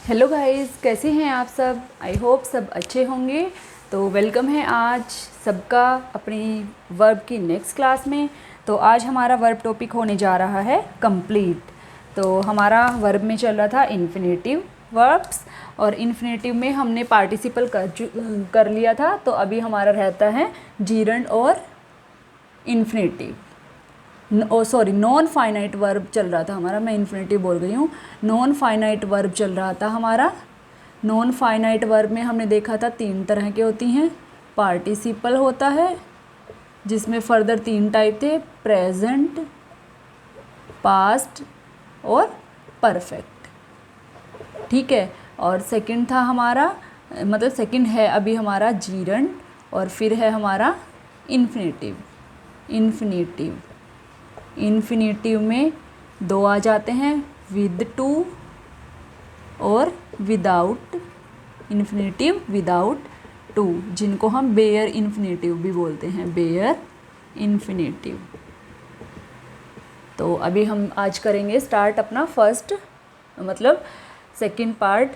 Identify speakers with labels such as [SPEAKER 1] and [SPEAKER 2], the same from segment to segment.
[SPEAKER 1] Hello guys, कैसे हैं आप सब। आई होप सब अच्छे होंगे। तो वेलकम है आज सबका अपनी वर्ब की नेक्स्ट क्लास में। तो आज हमारा वर्ब टॉपिक होने जा रहा है कंप्लीट। तो हमारा वर्ब में चल रहा था इन्फिनेटिव वर्ब्स, और इन्फिनेटिव में हमने पार्टिसिपल कर लिया था। तो अभी हमारा रहता है जीरंड और इन्फिनेटिव। नॉन फाइनाइट वर्ब चल रहा था हमारा। मैं इन्फिनेटिव बोल गई हूँ। नॉन फाइनाइट वर्ब चल रहा था हमारा। नॉन फाइनाइट वर्ब में हमने देखा था 3 तरह के होती हैं। पार्टिसिपल होता है जिसमें फर्दर 3 टाइप थे, प्रेजेंट, पास्ट और परफेक्ट। ठीक है। और सेकंड था हमारा, मतलब सेकंड है अभी हमारा जीरंड, और फिर है हमारा इन्फिनेटिव। इन्फिनेटिव में 2 आ जाते हैं, विद टू और विदाउट। इन्फिनेटिव विदाउट टू, जिनको हम बेयर इन्फिनेटिव भी बोलते हैं, बेयर इन्फिनेटिव। तो अभी हम आज करेंगे स्टार्ट अपना फर्स्ट, मतलब सेकंड पार्ट,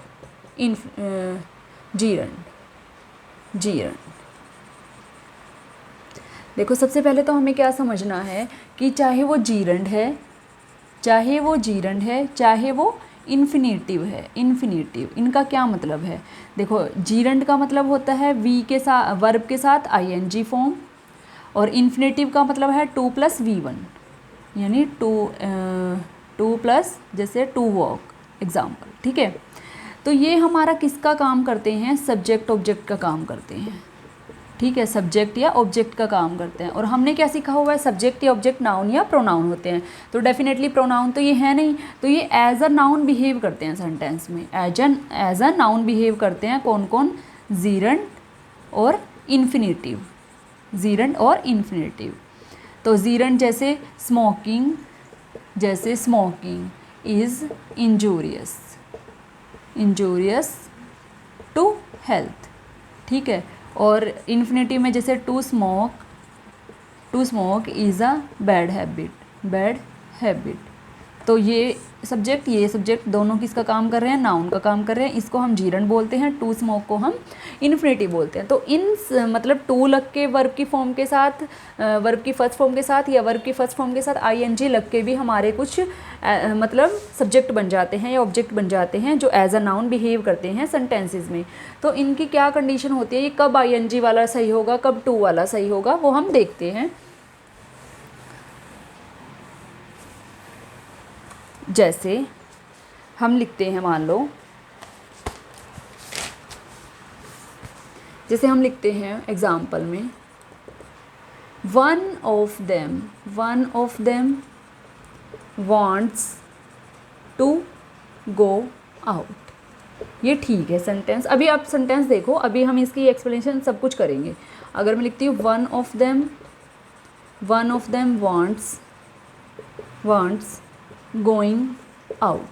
[SPEAKER 1] जीरंड। देखो, सबसे पहले तो हमें क्या समझना है कि चाहे वो जीरंड है, चाहे वो इन्फिनेटिव है। इन्फिनेटिव, इनका क्या मतलब है। देखो, जीरंड का मतलब होता है वी के साथ, वर्ब के साथ आईएनजी फॉर्म, और इन्फिनेटिव का मतलब है 2 + V1, यानी टू प्लस, जैसे टू वॉक एग्जाम्पल। ठीक है। तो ये हमारा किसका काम करते हैं, सब्जेक्ट ऑब्जेक्ट का काम करते हैं। ठीक है, सब्जेक्ट या ऑब्जेक्ट का काम करते हैं। और हमने क्या सीखा हुआ है, सब्जेक्ट या ऑब्जेक्ट नाउन या प्रोनाउन होते हैं। तो डेफिनेटली प्रोनाउन तो ये है नहीं, तो ये एज अ नाउन बिहेव करते हैं सेंटेंस में। एज अ नाउन बिहेव करते हैं कौन कौन, जीरंड और इन्फिनेटिव। तो जीरंड जैसे smoking is injurious to health. ठीक है। और इन्फिनेटिव में जैसे to smoke is a bad habit. तो ये सब्जेक्ट दोनों किसका काम कर रहे हैं, नाउन का काम कर रहे हैं। इसको हम जीरंड बोलते हैं, टू स्मोक को हम इन्फिनेटिव बोलते हैं। तो मतलब टू लग के वर्ब की फॉर्म के साथ, वर्ब की फर्स्ट फॉर्म के साथ, या वर्ब की फर्स्ट फॉर्म के साथ आईएनजी लग के भी हमारे कुछ मतलब सब्जेक्ट बन जाते हैं या ऑब्जेक्ट बन जाते हैं, जो एज अ नाउन बिहेव करते हैं सेंटेंसेस में। तो इनकी क्या कंडीशन होती है, ये कब आईएनजी वाला सही होगा, कब टू वाला सही होगा, वो हम देखते हैं। जैसे हम लिखते हैं, मान लो जैसे हम लिखते हैं एग्जाम्पल में, one of them wants to go out. ये ठीक है सेंटेंस। अभी आप सेंटेंस देखो, अभी हम इसकी एक्सप्लेनेशन सब कुछ करेंगे। अगर मैं लिखती हूँ one of them wants going out,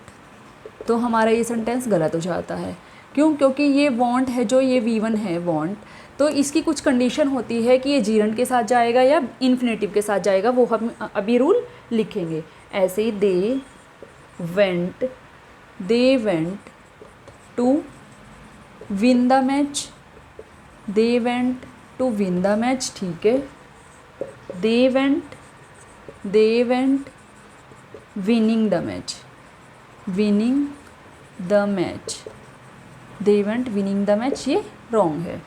[SPEAKER 1] तो हमारा ये सेंटेंस गलत हो जाता है। क्यों? क्योंकि ये वांट है, जो ये V1 है वांट, तो इसकी कुछ कंडीशन होती है कि ये जीरंड के साथ जाएगा या इन्फिनेटिव के साथ जाएगा, वो हम अभी रूल लिखेंगे। ऐसे ही they went to win the match. ठीक है। They went winning the match. They went winning the match, ये रॉन्ग है।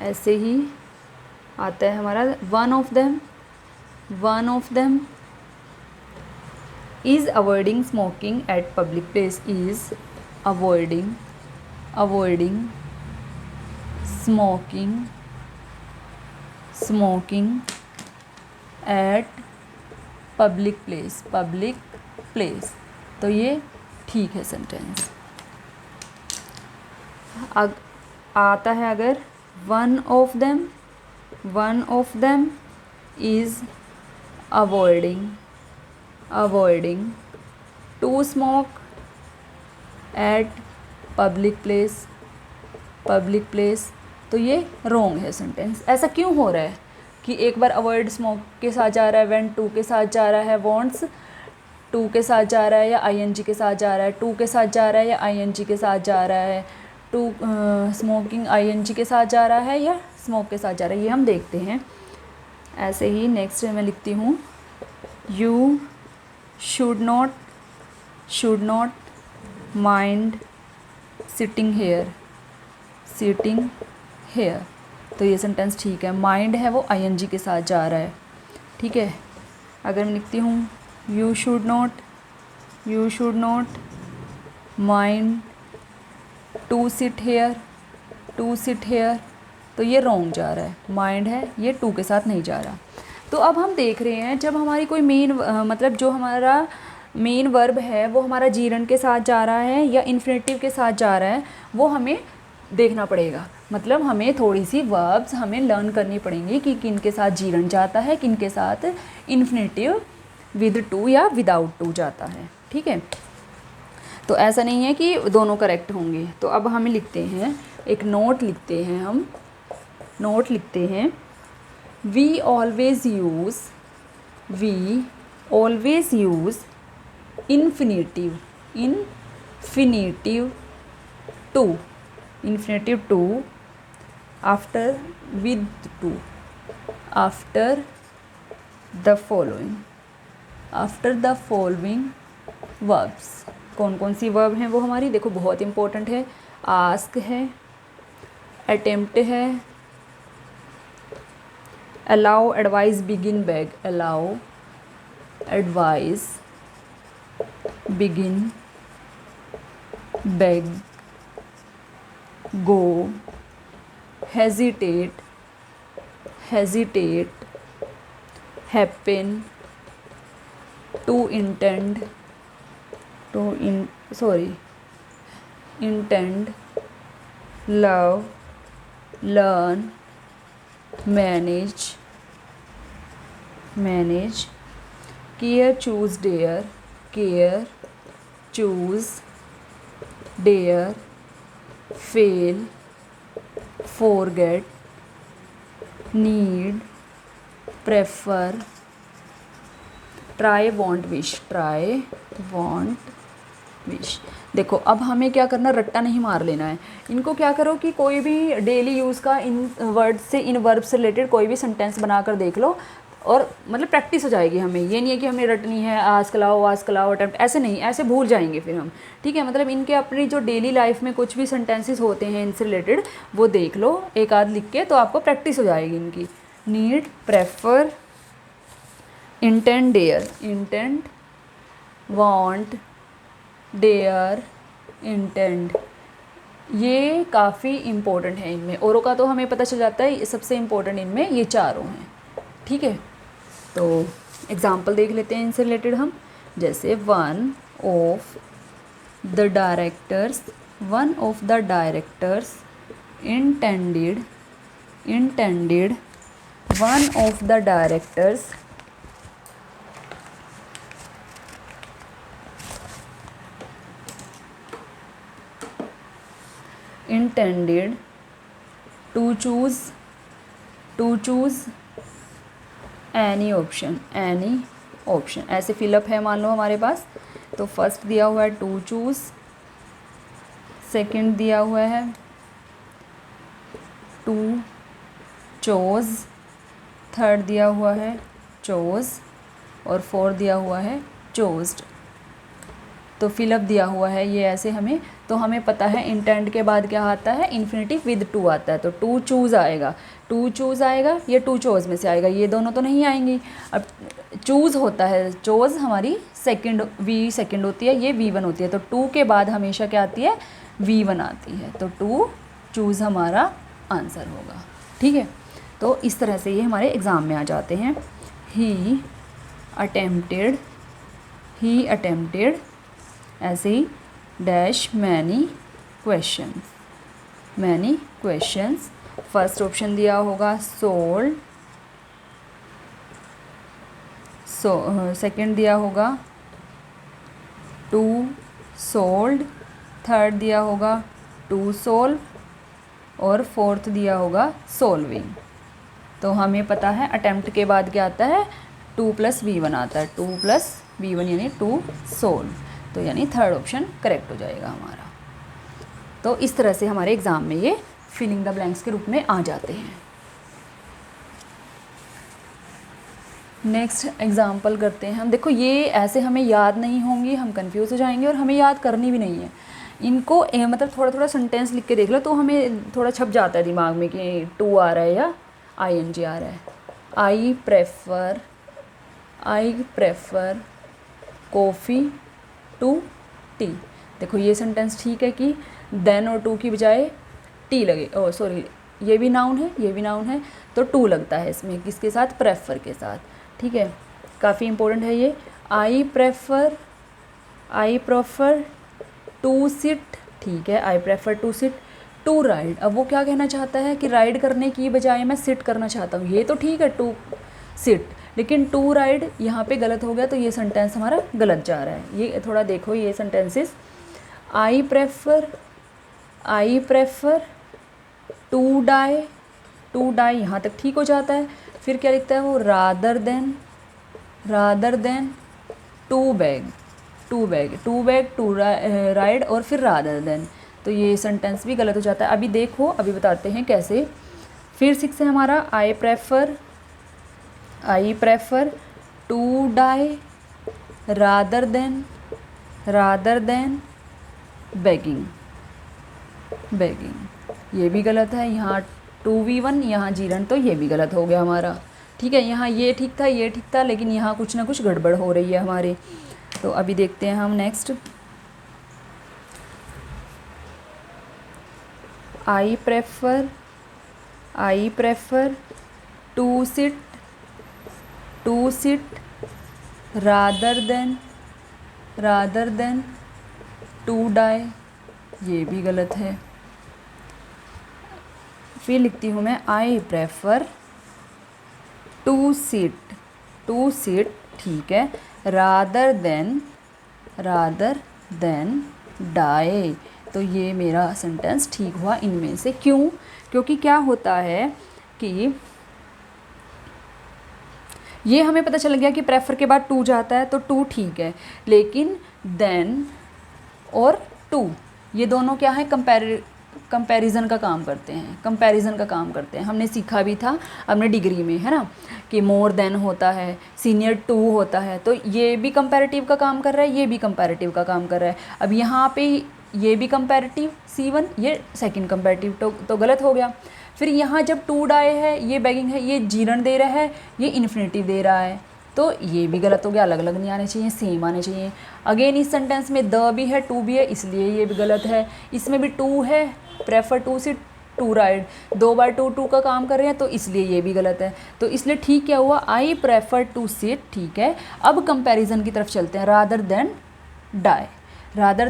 [SPEAKER 1] ऐसे ही आता है हमारा one of them is avoiding smoking at public place. Is avoiding smoking at public place. तो ये ठीक है सेंटेंस। आता है अगर one of them is avoiding to smoke at public place, तो ये रॉन्ग है सेंटेंस। ऐसा क्यों हो रहा है? कि एक बार अवॉइड स्मोक के साथ जा रहा है, वेंट टू के साथ जा रहा है, वॉन्ट्स टू के साथ जा रहा है या आईएनजी के साथ जा रहा है, टू के साथ जा रहा है या आईएनजी के साथ जा रहा है, टू स्मोकिंग आईएनजी के साथ जा रहा है या स्मोक के साथ जा रहा है, ये हम देखते हैं। ऐसे ही नेक्स्ट मैं लिखती हूँ, you should not mind sitting here. तो ये सेंटेंस ठीक है। माइंड है वो आईएनजी के साथ जा रहा है, ठीक है। अगर मैं लिखती हूँ you should not mind to sit here, तो ये रॉन्ग जा रहा है, माइंड है ये टू के साथ नहीं जा रहा। तो अब हम देख रहे हैं जब हमारी कोई मतलब जो हमारा मेन वर्ब है वो हमारा जीरंड के साथ जा रहा है या इन्फिनेटिव के साथ जा रहा है, वो हमें देखना पड़ेगा। मतलब हमें थोड़ी सी वर्ब्स हमें लर्न करनी पड़ेंगी कि किन के साथ जीरंड जाता है, किन के साथ इन्फिनेटिव विद टू या विदाउट टू जाता है, ठीक है। तो ऐसा नहीं है कि दोनों करेक्ट होंगे। तो अब हमें लिखते हैं, एक नोट लिखते हैं, हम नोट लिखते हैं, we always use infinitive to after with to after the following verbs. कौन कौन सी वर्ब हैं वो हमारी, देखो बहुत इंपॉर्टेंट है। आस्क है, अटेम्प्ट है, allow advise begin beg, allow advise begin beg, go, hesitate, happen, to intend, love, learn, manage, care, choose, dare, fail, forget, need, prefer, try, want, wish. देखो अब हमें क्या करना, रट्टा नहीं मार लेना है। इनको क्या करो कि कोई भी डेली यूज़ का इन वर्ड से, इन वर्ब से रिलेटेड कोई भी सेंटेंस बनाकर देख लो, और मतलब प्रैक्टिस हो जाएगी हमें। ये नहीं है कि हमें रटनी है आज कलाओ अटेम्प्ट, ऐसे नहीं, ऐसे भूल जाएंगे फिर हम, ठीक है। मतलब इनके अपनी जो डेली लाइफ में कुछ भी सेंटेंसेस होते हैं इनसे रिलेटेड, वो देख लो एक आध लिख के, तो आपको प्रैक्टिस हो जाएगी इनकी। Need, prefer, intend, want, dare, intend, ये काफ़ी इम्पोर्टेंट है इनमें। औरों का तो हमें पता चल जाता है, सबसे इम्पोर्टेंट इनमें ये चारों हैं, ठीक है। तो एग्जाम्पल देख लेते हैं इनसे रिलेटेड हम। जैसे one of the directors intended one of the directors intended to choose any option। ऐसे फिलअप है मान लो हमारे पास। तो फर्स्ट दिया हुआ है टू चूज़, सेकंड दिया हुआ है टू चोज, थर्ड दिया हुआ है चोज, और फोर्थ दिया हुआ है चोज्ड। तो फिलअप दिया हुआ है ये ऐसे हमें। तो हमें पता है इंटेंड के बाद क्या आता है, इन्फिनेटिव विद टू आता है। तो टू चूज़ आएगा, ये टू चोज में से आएगा, ये दोनों तो नहीं आएंगी। अब चूज़ होता है, चोज हमारी वी सेकंड होती है, ये V1 होती है। तो टू के बाद हमेशा क्या आती है, V1 आती है। तो टू चूज़ हमारा आंसर होगा, ठीक है। तो इस तरह से ये हमारे एग्ज़ाम में आ जाते हैं। ही अटेम्प्टेड ऐसे ही dash many questions. First option दिया होगा सोल्ड, सेकंड दिया होगा टू सोल्ड, थर्ड दिया होगा टू सोल्व, और फोर्थ दिया होगा सोल्विंग। तो हमें पता है अटेम्प्ट के बाद क्या आता है, 2+V1 आता है, 2+V1 यानी 2 सोल्ड, तो यानी थर्ड ऑप्शन करेक्ट हो जाएगा हमारा। तो इस तरह से हमारे एग्ज़ाम में ये फिलिंग द ब्लैंक्स के रूप में आ जाते हैं। नेक्स्ट एग्जाम्पल करते हैं हम। देखो ये ऐसे हमें याद नहीं होंगी, हम कंफ्यूज हो जाएंगे और हमें याद करनी भी नहीं है इनको। मतलब थोड़ा थोड़ा सेंटेंस लिख के देख लो तो हमें थोड़ा छप जाता है दिमाग में कि टू आ रहा है या ING आ रहा है। I prefer coffee to tea. देखो ये सेंटेंस ठीक है कि देन और टू की बजाय टी लगे, ओ सॉरी ये भी नाउन है, ये भी नाउन है, तो टू लगता है इसमें, किसके साथ, प्रेफर के साथ। ठीक है, काफ़ी इंपॉर्टेंट है ये। आई प्रेफर टू सिट, ठीक है, I prefer to sit to ride. अब वो क्या कहना चाहता है कि राइड करने की बजाय मैं सिट करना चाहता हूँ, ये तो ठीक है टू सिट, लेकिन टू राइड यहाँ पे गलत हो गया, तो ये सेंटेंस हमारा गलत जा रहा है। ये थोड़ा देखो ये sentences, I prefer to die यहाँ तक ठीक हो जाता है। फिर क्या लिखता है वो, rather than to beg to ride और फिर रादर देन, तो ये सेंटेंस भी गलत हो जाता है। अभी देखो, अभी बताते हैं कैसे। फिर 6 है हमारा, I prefer to die rather than begging, ये भी गलत है। यहाँ 2V1 यहाँ जीरन, तो ये भी गलत हो गया हमारा। ठीक है, यहाँ ये ठीक था, लेकिन यहाँ कुछ ना कुछ गड़बड़ हो रही है हमारे। तो अभी देखते हैं हम next. I prefer to sit rather than to die, ये भी गलत है। फिर लिखती हूँ मैं, आई प्रेफर टू सिट, ठीक है, रादर देन डाई, तो ये मेरा सेंटेंस ठीक हुआ इनमें से। क्यों? क्योंकि क्या होता है कि ये हमें पता चल गया कि प्रेफर के बाद टू जाता है, तो टू ठीक है, लेकिन देन और टू ये दोनों क्या है, कंपैरिजन का काम करते हैं। हमने सीखा भी था अपने डिग्री में, है ना, कि मोर देन होता है, सीनियर टू होता है, तो ये भी कंपैरेटिव का काम कर रहा है, ये भी कंपैरेटिव का काम कर रहा है। अब यहाँ पे ये भी कंपैरेटिव C1, ये सेकंड कंपैरेटिव, तो गलत हो गया। फिर यहाँ जब टू डाई है, ये बैगिंग है, ये जीरन दे रहा है, ये इन्फिनिटिव दे रहा है, तो ये भी गलत हो गया, अलग अलग नहीं आने चाहिए, सेम आने चाहिए। अगेन इस सेंटेंस में द भी है, टू भी है, इसलिए ये भी गलत है। इसमें भी टू है, prefer to sit to ride, 2 बार टू का काम कर रहे हैं, तो इसलिए ये भी गलत है। तो इसलिए ठीक क्या हुआ, आई प्रेफर टू सिट, ठीक है। अब कंपैरिजन की तरफ चलते हैं, रादर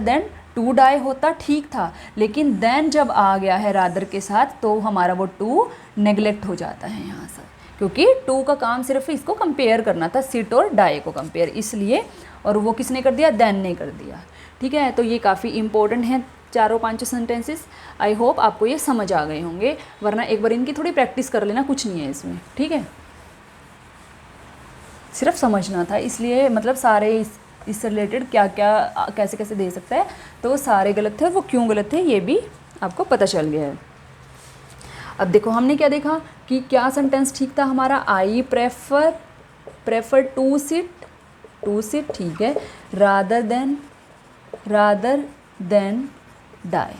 [SPEAKER 1] देन टू डाई होता ठीक था, लेकिन देन जब आ गया है रादर के साथ, तो हमारा वो टू नेग्लेक्ट हो जाता है यहाँ से, क्योंकि टू का काम सिर्फ इसको कंपेयर करना था, सिट और डाई को कंपेयर, इसलिए, और वो किसने कर दिया, देन ने कर दिया। ठीक है, तो ये काफ़ी इंपॉर्टेंट हैं चारों पांचों सेंटेंसेस। आई होप आपको ये समझ आ गए होंगे, वरना एक बार इनकी थोड़ी प्रैक्टिस कर लेना, कुछ नहीं है इसमें। ठीक है, सिर्फ समझना था, इसलिए मतलब सारे इससे रिलेटेड क्या क्या कैसे कैसे दे सकता है, तो सारे गलत थे, वो क्यों गलत थे ये भी आपको पता चल गया है। अब देखो हमने क्या देखा कि क्या सेंटेंस ठीक था हमारा, आई प्रेफर टू सिट, ठीक है, रादर देन डाई,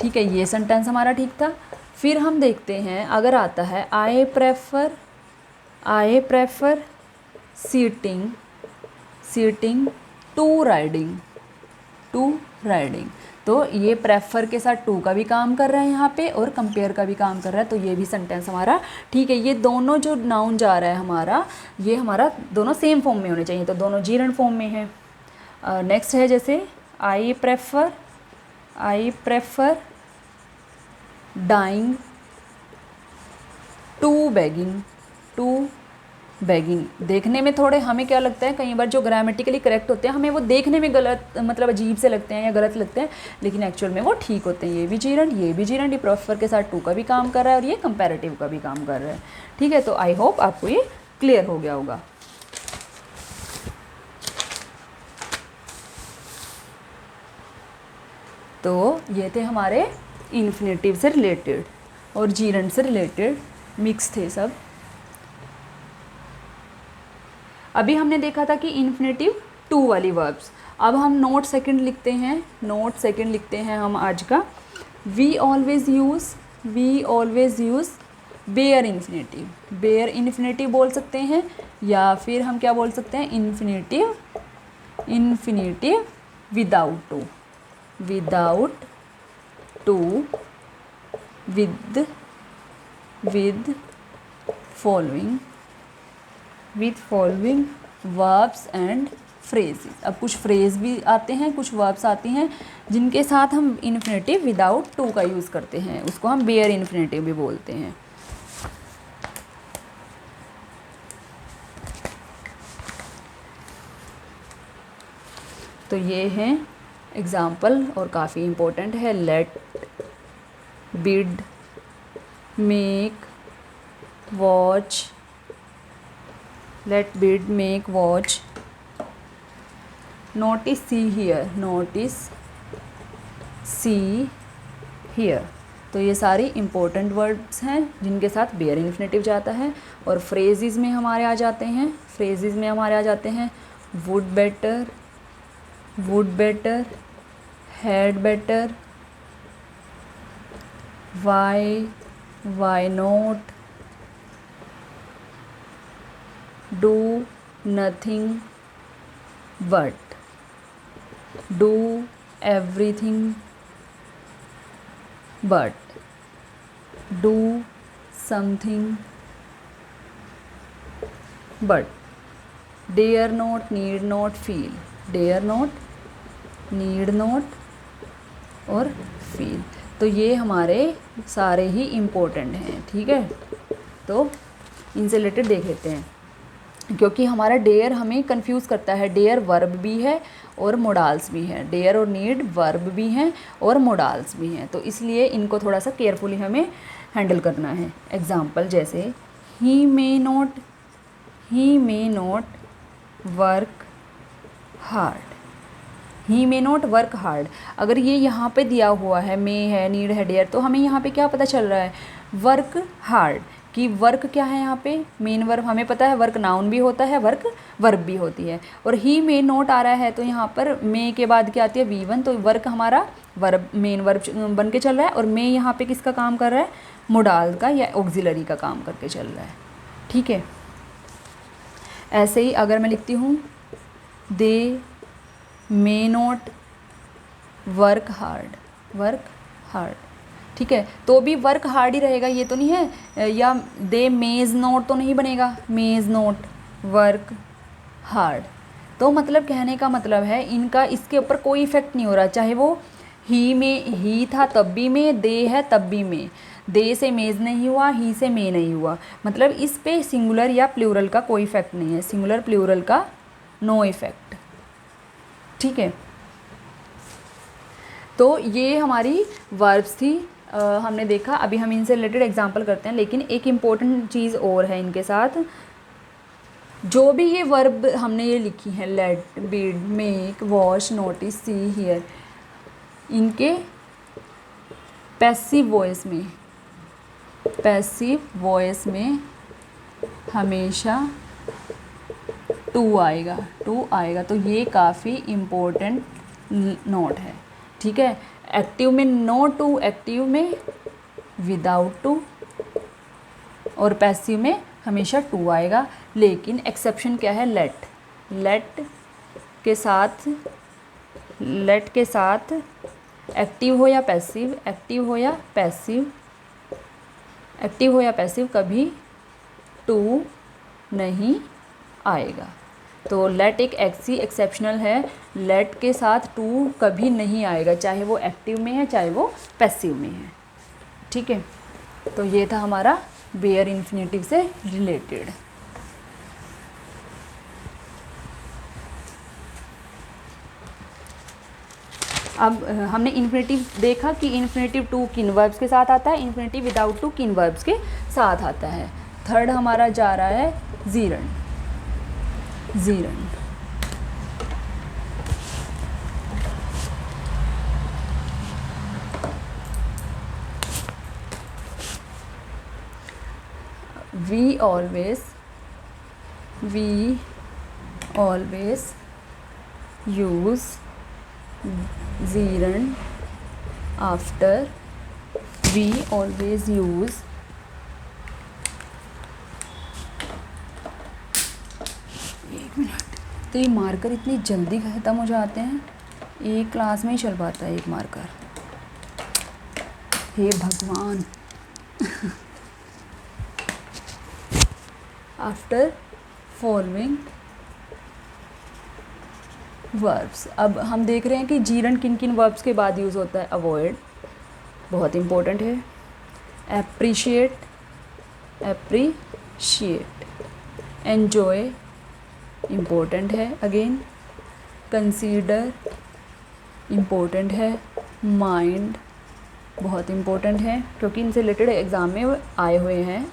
[SPEAKER 1] ठीक है, ये सेंटेंस हमारा ठीक था। फिर हम देखते हैं, अगर आता है I prefer sitting to riding, तो ये प्रेफर के साथ टू का भी काम कर रहा है यहाँ पे, और कंपेयर का भी काम कर रहा है, तो ये भी सेंटेंस हमारा ठीक है। ये दोनों जो नाउन जा रहा है हमारा, ये हमारा दोनों सेम फॉर्म में होने चाहिए, तो दोनों जीरन फॉर्म में है। नेक्स्ट है जैसे I prefer dying to begging, begging देखने में थोड़े, हमें क्या लगता है कई बार जो ग्रामेटिकली करेक्ट होते हैं हमें वो देखने में गलत, मतलब अजीब से लगते हैं या गलत लगते हैं, लेकिन एक्चुअल में वो ठीक होते हैं। ये भी जीरंड, ये भी जीरंड, ये प्रोफर के साथ टू का भी काम कर रहा है और ये कंपैरेटिव का भी काम कर रहा है। ठीक है, तो आई होप आपको ये क्लियर हो गया होगा। तो ये थे हमारे इन्फिनेटिव से रिलेटेड और जीरंड से रिलेटेड मिक्स थे सब। अभी हमने देखा था कि इन्फिनेटिव टू वाली वर्ब्स। अब हम नोट सेकंड लिखते हैं, नोट सेकंड लिखते हैं हम आज का। We always use bare infinitive, bare infinitive बोल सकते हैं, या फिर हम क्या बोल सकते हैं, infinitive without to with following verbs and phrases. अब कुछ फ्रेज भी आते हैं, कुछ वर्ब्स आती हैं जिनके साथ हम इन्फिनेटिव विदाउट टू का यूज़ करते हैं, उसको हम बेयर इन्फिनेटिव भी बोलते हैं। तो ये हैं एग्ज़ाम्पल और काफ़ी इम्पोर्टेंट है। Let, bid, make, watch, let, bid, make, watch, notice, see hear. तो ये सारी इम्पोर्टेंट वर्ड्स हैं जिनके साथ बेयर इन्फिनेटिव जाता है। और फ्रेजेस में हमारे आ जाते हैं, would better, had better, why not, do nothing but, do everything but, do something but, dare not, need not, feel, dare not, need not और फील। तो ये हमारे सारे ही इम्पोर्टेंट हैं। ठीक है, तो इनसे रिलेटेड देख लेते हैं, क्योंकि हमारा डेयर हमें कंफ्यूज करता है। डेयर वर्ब भी है और मोडाल्स भी हैं, डेयर और नीड वर्ब भी हैं और मोडाल्स भी हैं, तो इसलिए इनको थोड़ा सा केयरफुली हमें हैंडल करना है। एग्जाम्पल जैसे he may not work hard, he may not work hard. अगर ये यहाँ पे दिया हुआ है, मे है, नीड है, डेयर, तो हमें यहाँ पे क्या पता चल रहा है, वर्क हार्ड, कि वर्क क्या है यहाँ पे, मेन वर्ब। हमें पता है वर्क नाउन भी होता है, वर्क वर्ब भी होती है। और ही मे नॉट आ रहा है तो यहाँ पर मे के बाद क्या आती है, V1, तो वर्क हमारा वर्ब, मेन वर्ब बन के चल रहा है। और मे यहाँ पे किसका काम कर रहा है, मोडाल का या ऑक्सिलरी का काम करके चल रहा है। ठीक है, ऐसे ही अगर मैं लिखती हूँ दे मे नॉट वर्क हार्ड, ठीक है, तो भी वर्क हार्ड ही रहेगा, ये तो नहीं है, या दे मेज नॉट तो नहीं बनेगा, मेज नॉट वर्क हार्ड। तो मतलब कहने का मतलब है इनका इसके ऊपर कोई इफेक्ट नहीं हो रहा, चाहे वो ही में ही था तब भी में, दे है तब भी में, दे से मेज नहीं हुआ, ही से मे नहीं हुआ, मतलब इस पे सिंगुलर या प्लूरल का कोई इफेक्ट नहीं है, सिंगुलर प्लूरल का नो इफेक्ट। ठीक है, तो ये हमारी वर्ब्स थी, हमने देखा। अभी हम इनसे रिलेटेड एग्जांपल करते हैं, लेकिन एक इम्पोर्टेंट चीज़ और है इनके साथ। जो भी ये वर्ब हमने ये लिखी है, let, bid, make, watch, notice, see, hear, इनके पैसिव वॉइस में हमेशा टू आएगा, तो ये काफ़ी इम्पोर्टेंट नोट है। ठीक है, एक्टिव में नो टू, एक्टिव में विदाउट टू, और पैसिव में हमेशा टू आएगा। लेकिन एक्सेप्शन क्या है, लेट के साथ एक्टिव हो या पैसिव कभी टू नहीं आएगा। तो लेट एक ऐसी एक्सेप्शनल है, लेट के साथ टू कभी नहीं आएगा, चाहे वो एक्टिव में है चाहे वो पैसिव में है। ठीक है, तो ये था हमारा बेयर इन्फिनेटिव से रिलेटेड। अब हमने इन्फिनेटिव देखा कि इन्फिनेटिव टू किन वर्ब्स के साथ आता है, इन्फिनेटिव विदाउट टू किन वर्ब्स के साथ आता है। थर्ड हमारा जा रहा है gerund. Gerund we always use gerund after we always use एक मिनट। तो ये मार्कर इतनी जल्दी ख़त्म हो जाते हैं, एक क्लास में ही चल पाता है एक मार्कर। हे भगवान। After following verbs. अब हम देख रहे हैं कि जीरंड किन किन वर्ब्स के बाद यूज़ होता है। अवॉइड बहुत इम्पोर्टेंट है। एप्रिशिएट, एन्जॉय इम्पोर्टेंट है अगेन। कंसीडर इम्पोर्टेंट है। माइंड बहुत इम्पोर्टेंट है क्योंकि इनसे रिलेटेड एग्ज़ाम में आए हुए हैं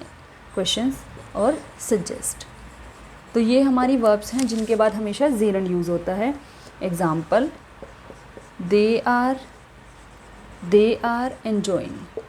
[SPEAKER 1] क्वेश्चंस। और सजेस्ट। तो ये हमारी वर्ब्स हैं जिनके बाद हमेशा जीरंड यूज़ होता है। Example, they are enjoying.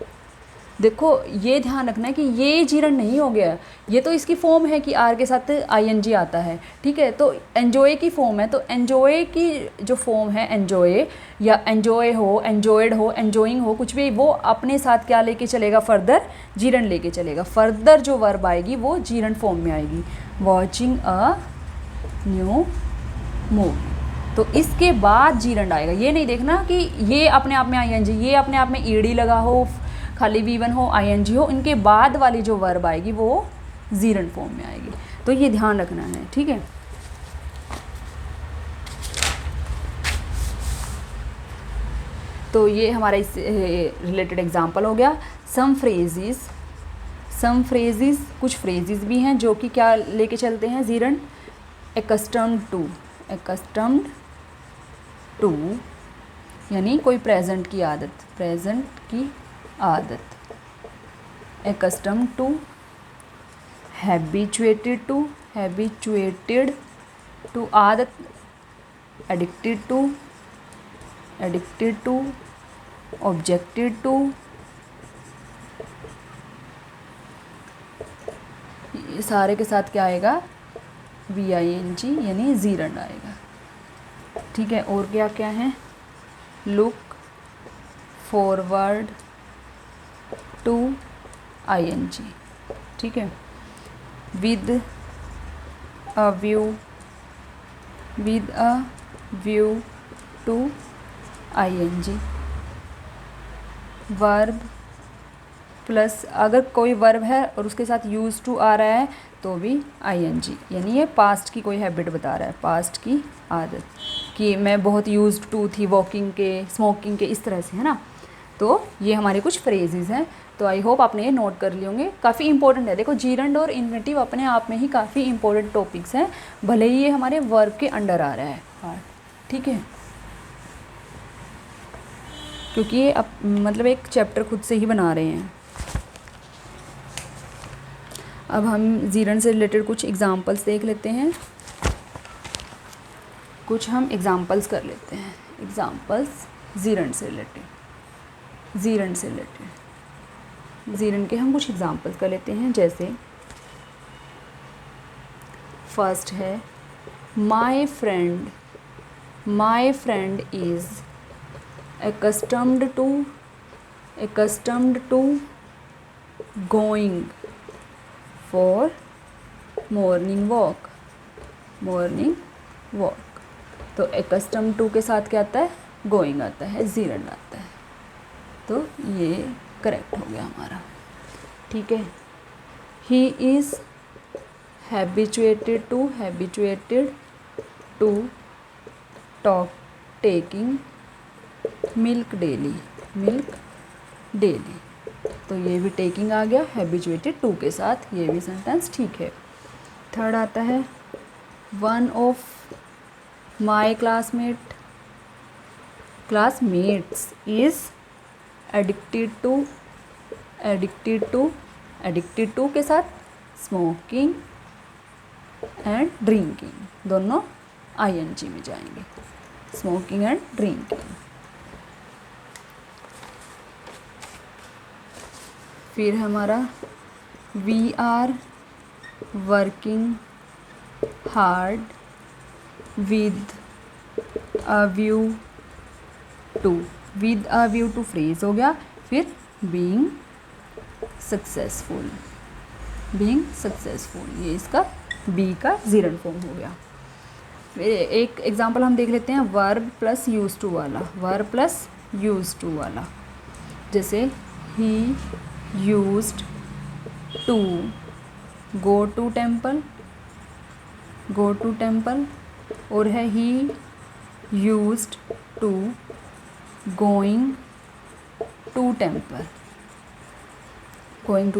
[SPEAKER 1] देखो ये ध्यान रखना है कि ये जीरंड नहीं हो गया, ये तो इसकी फॉर्म है कि आर के साथ आईएनजी आता है, ठीक है। तो एन्जॉय की फॉर्म है, तो एन्जॉय की जो फॉर्म है एन्जॉय या एन्जॉय हो, एन्जॉयड हो, एन्जॉइंग हो, कुछ भी, वो अपने साथ क्या लेके चलेगा, फर्दर जीरंड लेके चलेगा। फर्दर जो वर्ब आएगी वो जीरंड फॉर्म में आएगी। वॉचिंग अ न्यू मूवी, तो इसके बाद जीरंड आएगा। ये नहीं देखना कि ये अपने आप में आईएनजी, ये अपने आप में ईडी लगा हो, खाली V1 हो, आईएनजी हो, इनके बाद वाली जो वर्ब आएगी वो जीरंड फॉर्म में आएगी। तो ये ध्यान रखना है, ठीक है। तो ये हमारा इस रिलेटेड एग्जांपल हो गया। सम फ्रेजेस, कुछ फ्रेजेस भी हैं जो कि क्या लेके चलते हैं जीरंड। एक्स्टम्ड टू यानी कोई प्रेजेंट की आदत, एक्स्टम्ड टू। हैबिचुएटेड टू आदत। Addicted to, objected to. ये सारे के साथ क्या आएगा, VING यानी जीरंड आएगा, ठीक है। और क्या क्या है, लुक फॉरवर्ड टू ING, ठीक है। With a view to ING। Verb plus अगर कोई वर्ब है और उसके साथ यूज़ टू आ रहा है तो भी ING, यानी ये पास्ट की कोई हैबिट बता रहा है, पास्ट की आदत कि मैं बहुत यूज्ड टू थी वॉकिंग के, स्मोकिंग के, इस तरह से, है ना। तो ये हमारे कुछ फ्रेजेस हैं। तो आई होप आपने ये नोट कर लिए होंगे, काफ़ी इंपॉर्टेंट है। देखो जीरंड और इन्फिनेटिव अपने आप में ही काफ़ी इंपॉर्टेंट टॉपिक्स हैं, भले ही ये हमारे वर्ब के अंडर आ रहा है पार्ट, ठीक है। क्योंकि ये मतलब एक चैप्टर खुद से ही बना रहे हैं। अब हम जीरंड से रिलेटेड कुछ एग्जांपल्स देख लेते हैं, कुछ हम एग्जांपल्स कर लेते हैं। एग्जांपल्स जीरंड से रिलेटेड, जीरंड के हम कुछ एग्जांपल्स कर लेते हैं। जैसे फर्स्ट है, my friend is accustomed to going for morning walk। तो accustomed to के साथ क्या आता है, going आता है, जीरंड आता है। तो ये करेक्ट हो गया हमारा, ठीक है। he is habituated to taking milk daily, तो ये भी टेकिंग आ गया हैबिचुएटेड टू के साथ, ये भी सेंटेंस ठीक है। थर्ड आता है, one of my classmate classmates is addicted to के साथ स्मोकिंग एंड ड्रिंकिंग, दोनों आईएनजी में जाएंगे, स्मोकिंग एंड ड्रिंकिंग। फिर हमारा we are working hard with a view to, with a view to phrase हो गया। फिर बीइंग सक्सेसफुल, ये इसका बी का जीरंड फॉर्म हो गया। फिर एक एग्जांपल हम देख लेते हैं वर्ब प्लस यूज टू वाला, जैसे he used to go to temple, और है he used to going to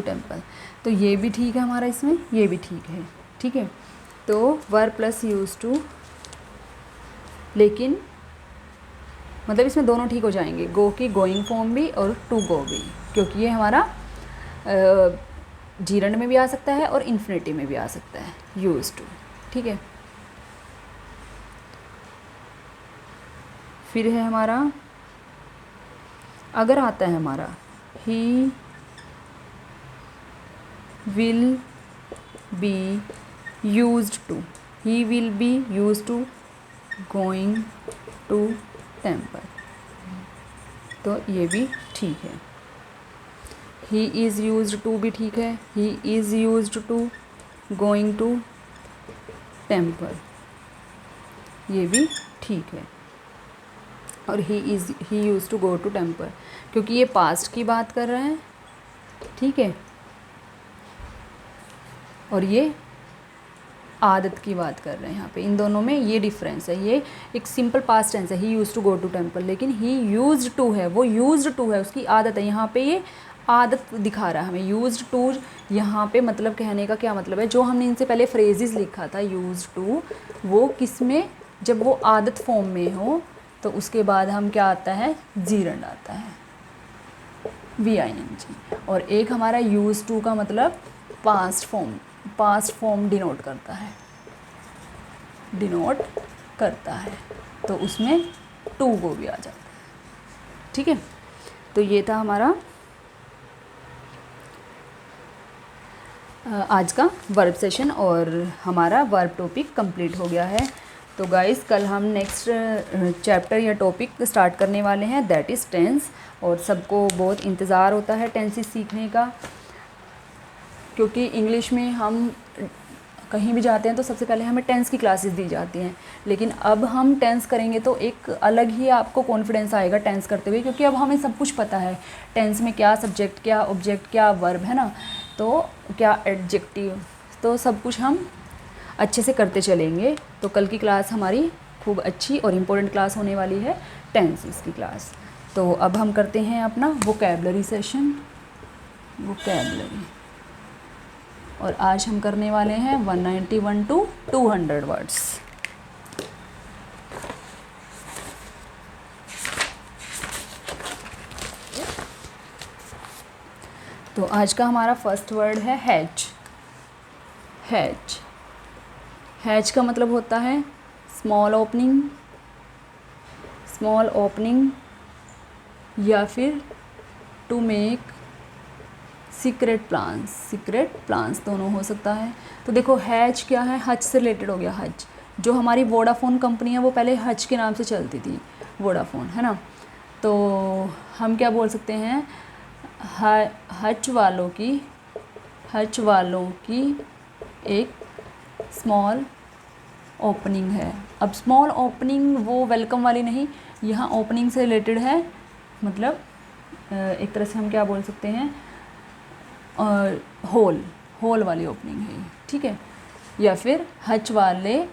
[SPEAKER 1] temple, तो ये भी ठीक है हमारा, इसमें ये भी ठीक है। तो वर्ब प्लस यूज टू, लेकिन मतलब इसमें दोनों ठीक हो जाएंगे, गो की गोइंग फॉर्म भी और टू गो भी, क्योंकि ये हमारा जीरंड में भी आ सकता है और इन्फिनिटिव में भी आ सकता है, यूज टू। ठीक है, फिर है हमारा, अगर आता है हमारा he will be used to going to temple, तो ये भी ठीक है। ही इज़ यूज्ड टू भी ठीक है, he is used to going to temple, ये भी ठीक है। और he used to go to temple, क्योंकि ये पास्ट की बात कर रहे हैं, ठीक है, और ये आदत की बात कर रहे हैं। यहाँ पे इन दोनों में ये डिफरेंस है, ये एक सिंपल पास्ट टेंस है, he used to go to temple, लेकिन ही यूज्ड टू है, वो यूज्ड टू है, उसकी आदत है। यहाँ पे ये आदत दिखा रहा है हमें, यूज्ड टू यहाँ पे मतलब कहने का क्या मतलब है, जो हमने इनसे पहले फ्रेजेस लिखा था यूज्ड टू, वो किस में, जब वो आदत फॉर्म में हो तो उसके बाद हम क्या आता है, जीरंड आता है, VING। और एक हमारा यूज टू का मतलब पास्ट फॉर्म डिनोट करता है, तो उसमें टू को भी आ जाता है। ठीक है, तो ये था हमारा आज का वर्ब सेशन, और हमारा वर्ब टॉपिक कंप्लीट हो गया है। तो गाइस, कल हम नेक्स्ट चैप्टर या टॉपिक स्टार्ट करने वाले हैं, दैट इज़ टेंस। और सबको बहुत इंतज़ार होता है टेंसेस सीखने का, क्योंकि इंग्लिश में हम कहीं भी जाते हैं तो सबसे पहले हमें टेंस की क्लासेस दी जाती हैं, लेकिन अब हम टेंस करेंगे तो एक अलग ही आपको कॉन्फिडेंस आएगा टेंस करते हुए, क्योंकि अब हमें सब कुछ पता है, टेंस में क्या सब्जेक्ट, क्या ऑब्जेक्ट, क्या वर्ब है ना, तो क्या एडजेक्टिव, तो सब कुछ हम अच्छे से करते चलेंगे। तो कल की क्लास हमारी खूब अच्छी और इम्पोर्टेंट क्लास होने वाली है, टेंसेस की क्लास। तो अब हम करते हैं अपना वोकैबुलरी सेशन, और आज हम करने वाले हैं 191 to 200 वर्ड्स। तो आज का हमारा फर्स्ट वर्ड है हैच का मतलब होता है स्मॉल ओपनिंग या फिर टू मेक सीक्रेट प्लान्स दोनों हो सकता है। तो देखो हैच क्या है, हच से रिलेटेड हो गया। हच जो हमारी वोडाफोन कंपनी है वो पहले हच के नाम से चलती थी, वोडाफोन, है ना। तो हम क्या बोल सकते हैं, हच वालों की एक स्मॉल ओपनिंग है। अब स्मॉल ओपनिंग वो वेलकम वाली नहीं, यहाँ ओपनिंग से रिलेटेड है, मतलब एक तरह से हम क्या बोल सकते हैं, होल वाली ओपनिंग है, ठीक है। या फिर हच वाले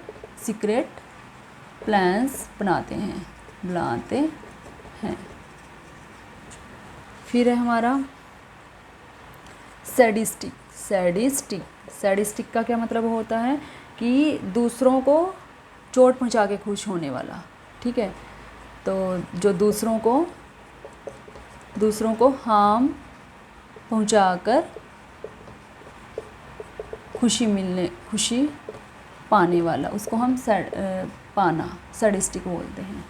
[SPEAKER 1] सीक्रेट प्लान्स बनाते हैं। फिर है हमारा सैडिस्टिक का क्या मतलब होता है कि दूसरों को चोट पहुंचा के खुश होने वाला, ठीक है। तो जो दूसरों को हार्म पहुंचाकर खुशी पाने वाला, उसको हम पाना सैडिस्टिक बोलते हैं।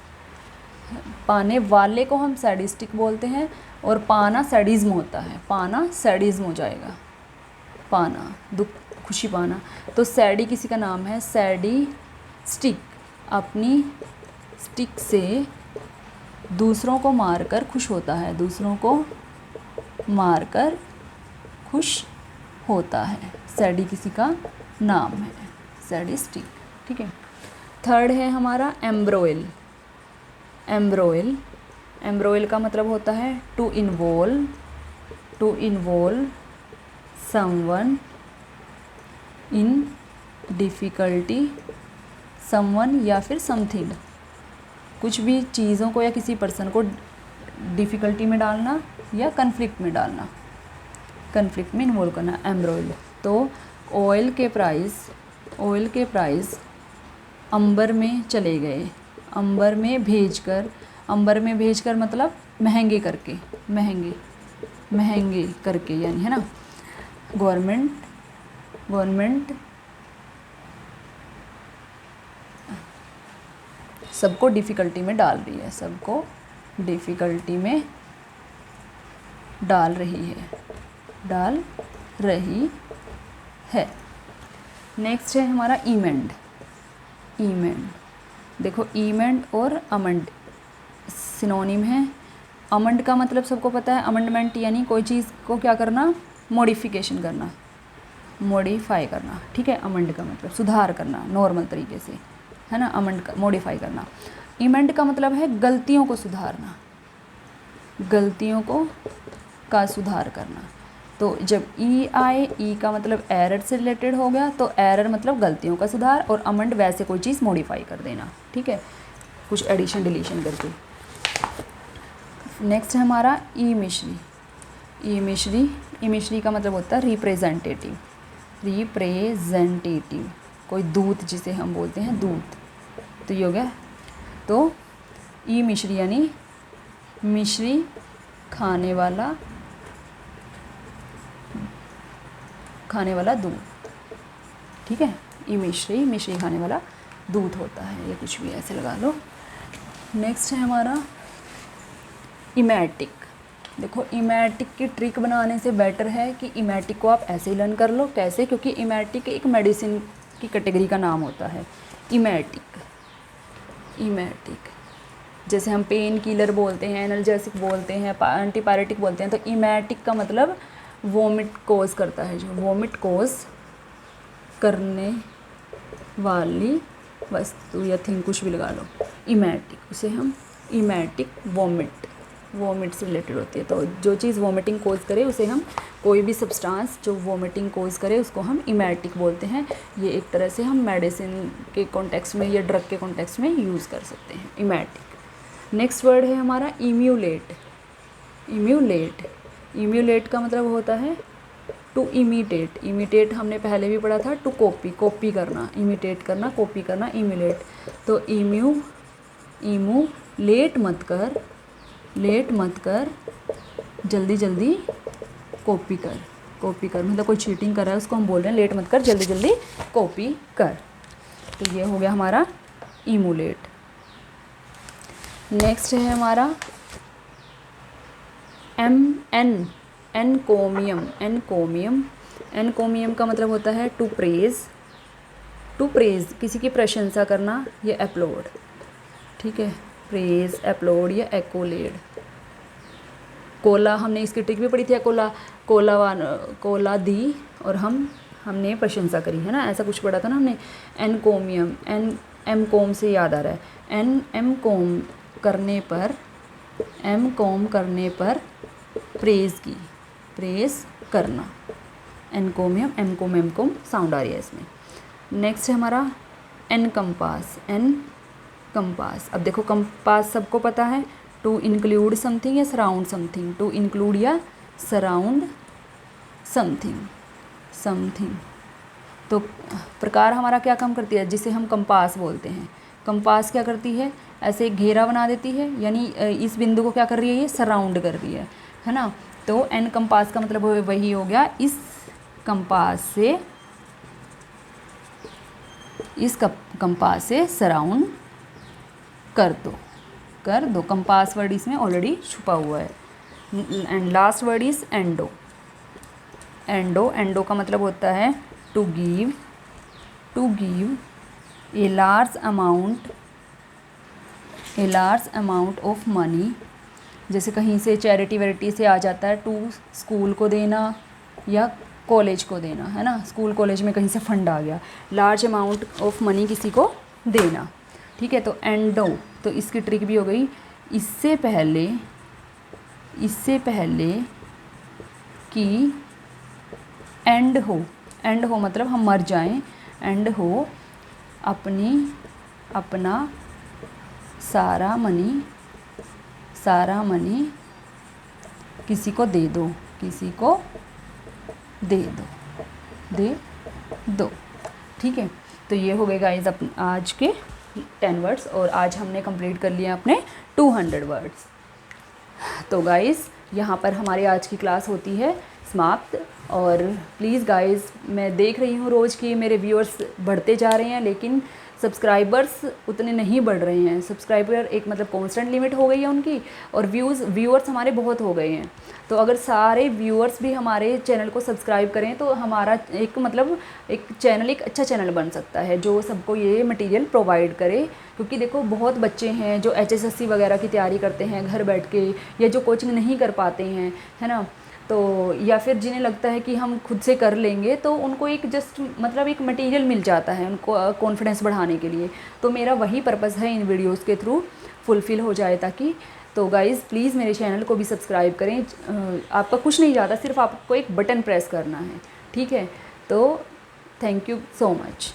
[SPEAKER 1] पाने वाले को हम सैडिस्टिक बोलते हैं, और पाना सैडिज्म होता है, पाना सैडिज्म हो जाएगा, पाना दुख खुशी पाना। तो सैडी किसी का नाम है, सैडी स्टिक अपनी स्टिक से दूसरों को मारकर खुश होता है, दूसरों को मारकर खुश होता है। सैडी किसी का नाम है, सैडिस्टिक। ठीक है। थर्ड है हमारा एम्ब्रोइल। एम्ब्रोइल का मतलब होता है to involve someone in difficulty, someone या फिर समथिंग, कुछ भी चीज़ों को या किसी पर्सन को डिफ़िकल्टी में डालना या कन्फ्लिक्ट में डालना, कन्फ्लिक्ट में इन्वॉल्व करना, एम्ब्रोइल। तो ऑयल के प्राइस अंबर में चले गए, अंबर में भेजकर मतलब महंगे करके यानी, है ना। गवर्नमेंट सबको डिफ़िकल्टी में डाल रही है, सबको डिफ़िकल्टी में डाल रही है। नेक्स्ट है हमारा ईमेंड। देखो ईमेंड और अमेंड सिनोनिम है। अमेंड का मतलब सबको पता है, अमेंडमेंट यानी कोई चीज़ को क्या करना, मॉडिफिकेशन करना, मॉडिफाई करना। ठीक है। अमेंड का मतलब सुधार करना नॉर्मल तरीके से, है ना। अमेंड का मॉडिफाई करना। इमेंड का मतलब है गलतियों को सुधारना, का सुधार करना। तो जब ई आए, ई का मतलब एरर से रिलेटेड हो गया, तो एरर मतलब गलतियों का सुधार, और अमेंड वैसे कोई चीज़ मॉडिफाई कर देना। ठीक है, कुछ एडिशन डिलीशन करके। नेक्स्ट है हमारा ई मिश्री का मतलब होता है रिप्रेजेंटेटिव, कोई दूत जिसे हम बोलते हैं दूत, तो ये हो गया। तो ई मिश्री यानी मिश्री खाने वाला दूध। ठीक है। ई मिश्री खाने वाला दूध होता है, ये कुछ भी ऐसे लगा लो। नेक्स्ट है हमारा इमैटिक। देखो इमैटिक की ट्रिक बनाने से बेटर है कि इमैटिक को आप ऐसे ही लर्न कर लो। कैसे? क्योंकि इमैटिक एक मेडिसिन की कैटेगरी का नाम होता है। इमैटिक जैसे हम पेन किलर बोलते हैं, एनाल्जेसिक बोलते हैं, एंटीपायरेटिक बोलते हैं, तो इमैटिक का मतलब वोमिट कोज करता है, जो वोमिट कोज करने वाली वस्तु या थिंग, कुछ भी लगा लो। इमैटिक, उसे हम इमैटिक वोमिट से रिलेटेड होती है। तो जो चीज़ वोमिटिंग कोज करे उसे हम, कोई भी सब्सटेंस जो वोमिटिंग कोज करे उसको हम इमैटिक बोलते हैं। ये एक तरह से हम मेडिसिन के कॉन्टेक्स्ट में या ड्रग के कॉन्टेक्स्ट में यूज़ कर सकते हैं, इमैटिक। नेक्स्ट वर्ड है हमारा इम्यूलेट का मतलब होता है टू इमिटेट हमने पहले भी पढ़ा था, टू कॉपी करना, इमिटेट करना, कॉपी करना, इम्यूलेट। तो लेट मत कर, जल्दी कॉपी कर मतलब कोई चीटिंग कर रहा है उसको हम बोल रहे हैं लेट मत कर, जल्दी कॉपी कर। तो ये हो गया हमारा इम्यूलेट। नेक्स्ट है हमारा एनकोमियम का मतलब होता है टू प्रेज किसी की प्रशंसा करना, या अपलोड। ठीक है, प्रेज, अपलोड या एक्कोलेड। कोला, हमने इसकी ट्रिक भी पढ़ी थी, कोला दी और हमने प्रशंसा करी, है ना, ऐसा कुछ पढ़ा था ना हमने। एनकोमियम, एम कोम से याद आ रहा है, एम कोम करने पर प्रेज करना। एनकोमियम, एम कोम साउंड आ रही है इसमें। नेक्स्ट है हमारा एनकम्पास। अब देखो कंपास सबको पता है, टू इंक्लूड समथिंग या सराउंड समथिंग, टू इंक्लूड या सराउंड समथिंग। तो प्रकार हमारा क्या काम करती है, जिसे हम कंपास बोलते हैं। कंपास क्या करती है, ऐसे एक घेरा बना देती है, यानी इस बिंदु को क्या कर रही है, ये सराउंड कर रही है ना। तो एन कंपास का मतलब वही हो गया, इस कंपास से सराउंड कर दो। कंपास वर्ड इसमें ऑलरेडी छुपा हुआ है। And last word is endow. Endow का मतलब होता है to give a large amount of money. जैसे कहीं से चैरिटी वैरिटी से आ जाता है, टू स्कूल को देना या कॉलेज को देना, है ना। स्कूल कॉलेज में कहीं से फंड आ गया, लार्ज अमाउंट ऑफ मनी किसी को देना, ठीक है। तो एंडो, तो इसकी ट्रिक भी हो गई, इससे पहले कि एंड हो मतलब हम मर जाएं, एंड हो अपना सारा मनी किसी को दे दो, ठीक है। तो ये हो गए गाइस आज के 10 वर्ड्स, और आज हमने कंप्लीट कर लिए अपने 200 वर्ड्स। तो गाइस यहाँ पर हमारी आज की क्लास होती है समाप्त। और प्लीज़ गाइस, मैं देख रही हूँ रोज़ कि मेरे व्यूअर्स बढ़ते जा रहे हैं, लेकिन सब्सक्राइबर्स उतने नहीं बढ़ रहे हैं। सब्सक्राइबर एक मतलब कांस्टेंट लिमिट हो गई है उनकी, और व्यूअर्स हमारे बहुत हो गए हैं। तो अगर सारे व्यूअर्स भी हमारे चैनल को सब्सक्राइब करें तो हमारा एक चैनल एक अच्छा चैनल बन सकता है, जो सबको ये मटेरियल प्रोवाइड करे। क्योंकि देखो बहुत बच्चे हैं जो HSSC वगैरह की तैयारी करते हैं घर बैठ के, या जो कोचिंग नहीं कर पाते हैं, है ना। तो या फिर जिन्हें लगता है कि हम खुद से कर लेंगे, तो उनको एक एक मटेरियल मिल जाता है उनको कॉन्फिडेंस बढ़ाने के लिए। तो मेरा वही पर्पज़ है इन वीडियोस के थ्रू फुलफ़िल हो जाए ताकि। तो गाइज़ प्लीज़ मेरे चैनल को भी सब्सक्राइब करें। आपका कुछ नहीं जाता, सिर्फ आपको एक बटन प्रेस करना है, ठीक है। तो थैंक यू सो मच।